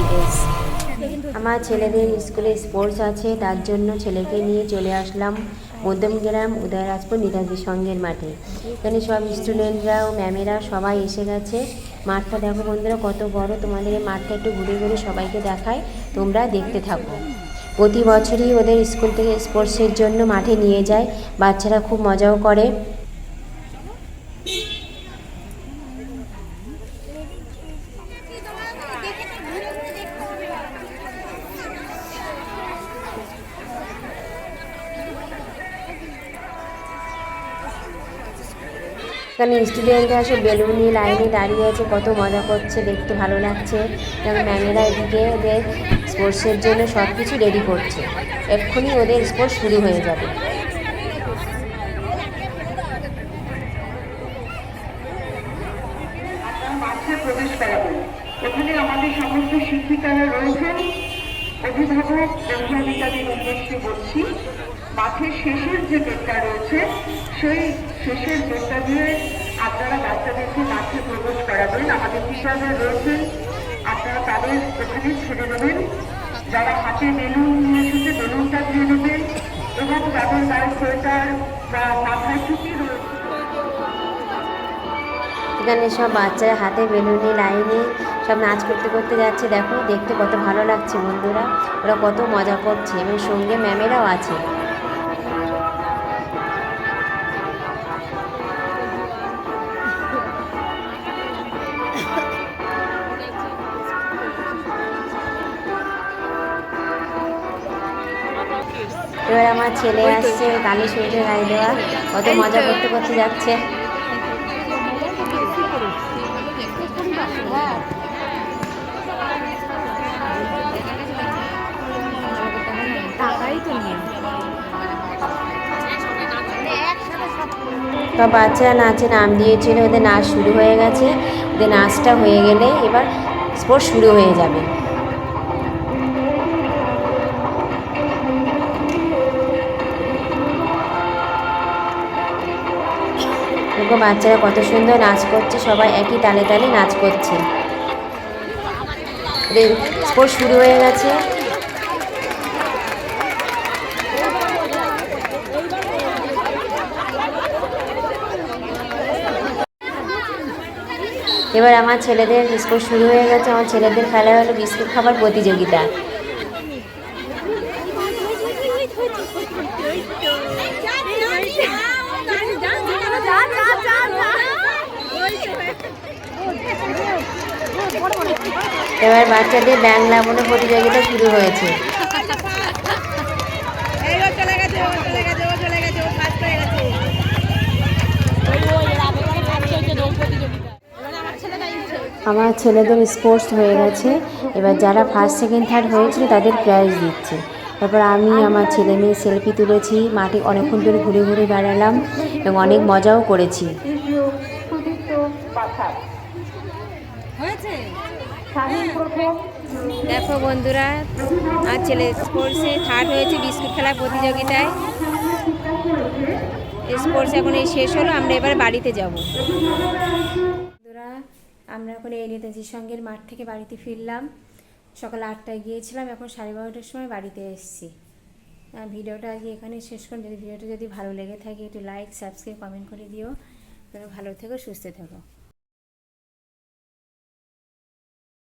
Dress. আমার ছেলেদের স্কুলে স্পোর্টস আছে, তার জন্য ছেলেকে নিয়ে চলে আসলাম মধ্যমগ্রাম উদয়রাজপুর নেতাজি সঙ্ঘের মাঠে। এখানে সব স্টুডেন্টরা ও ম্যামেরা সবাই এসে গেছে। মাঠটা দেখো বন্ধুরা কত বড়, তোমাদের এই মাঠটা একটু ঘুরে ঘুরে সবাইকে দেখায়, তোমরা দেখতে থাকো। প্রতি বছরই ওদের স্কুল থেকে স্পোর্টসের জন্য মাঠে নিয়ে যায়, বাচ্চারা খুব মজাও করে। এখানে স্টুডেন্টরা সব বেলুন নিয়ে লাইনে দাঁড়িয়ে আছে, কত মজা করছে, দেখতে ভালো লাগছে। যেমন ম্যামেরা এদিকে ওদের স্পোর্টসের জন্য সব কিছু রেডি করছে, এক্ষুনি ওদের স্পোর্টস শুরু হয়ে যাবে। মাঠে প্রবেশ করাবেন। এখানে আমাদের সমস্ত শিক্ষিকারা রয়েছেন, অভিভাবক অভিভাবিকাদের উদ্দেশ্যে বলছি, মাঠের শেষের যে গেটটা রয়েছে সেই শেষের গেটটা দিয়ে আপনারা বাচ্চাদেরকে মাঠে প্রবেশ করাবেন। আমাদের টিচাররা রয়েছেন, আপনারা তাদের ওখানে ছেড়ে দেবেন। যারা হাতে বেলুন নিয়ে এসেছে বেলুনটা দিয়ে দেবেন, এবং যাদের গায়ে সোয়েটার বা মাথায় টুপি রয়েছে। এখানে সব বাচ্চারা হাতে বেলুন নিয়ে লাইনে সব নাচ করতে করতে যাচ্ছে, দেখো দেখতে কত ভালো লাগছে বন্ধুরা, ওরা কত মজা করছে এবং সঙ্গে ম্যামেরাও আছে। এবার আমার ছেলে আসছে, কালি সোয়েটার গায়ে দেওয়া, কত মজা করতে করতে যাচ্ছে। তো বাচ্চারা নাচে নাম দিয়েছিল, ওদের নাচ শুরু হয়ে গেছে। ওদের নাচটা হয়ে গেলে এবার স্পোর্টস শুরু হয়ে যাবে। দেখো বাচ্চারা কত সুন্দর নাচ করছে, সবাই একই তালে তালে নাচ করছে। ওদের স্পোর্টস শুরু হয়ে গেছে। এবার আমার ছেলেদের স্পোর্টস শুরু হয়ে গেছে। আমার ছেলেদের খেলা হলো বিস্কুট খাবার প্রতিযোগিতা। এবার বাচ্চাদের ব্যাং লাগানোর প্রতিযোগিতা শুরু হয়েছে। আমার ছেলেদের স্পোর্টস হয়ে গেছে, এবার যারা ফার্স্ট সেকেন্ড থার্ড হয়েছিল তাদের প্রাইজ দিচ্ছে। তারপর আমি আমার ছেলে মেয়ে সেলফি তুলেছি, মাঠে অনেকক্ষণ ধরে ঘুরে ঘুরে বেড়ালাম এবং অনেক মজাও করেছি। দেখো বন্ধুরা, আমার ছেলে স্পোর্টসে থার্ড হয়েছে বিস্কুট খেলার প্রতিযোগিতায়। স্পোর্টস এখন এই শেষ হলো, আমরা এবার বাড়িতে যাব। বন্ধুরা, আমরা এখন এই নেতাজি সঙ্ঘের মাঠ থেকে বাড়িতে ফিরলাম। সকাল 8টায় গিয়েছিলাম, এখন 12:30টার সময় বাড়িতে এসেছি। ভিডিওটা আজকে এখানে শেষ করুন। ভিডিওটা যদি ভালো লেগে থাকে একটু লাইক সাবস্ক্রাইব কমেন্ট করে দিও। ভালো থেকো, সুস্থ থেকো।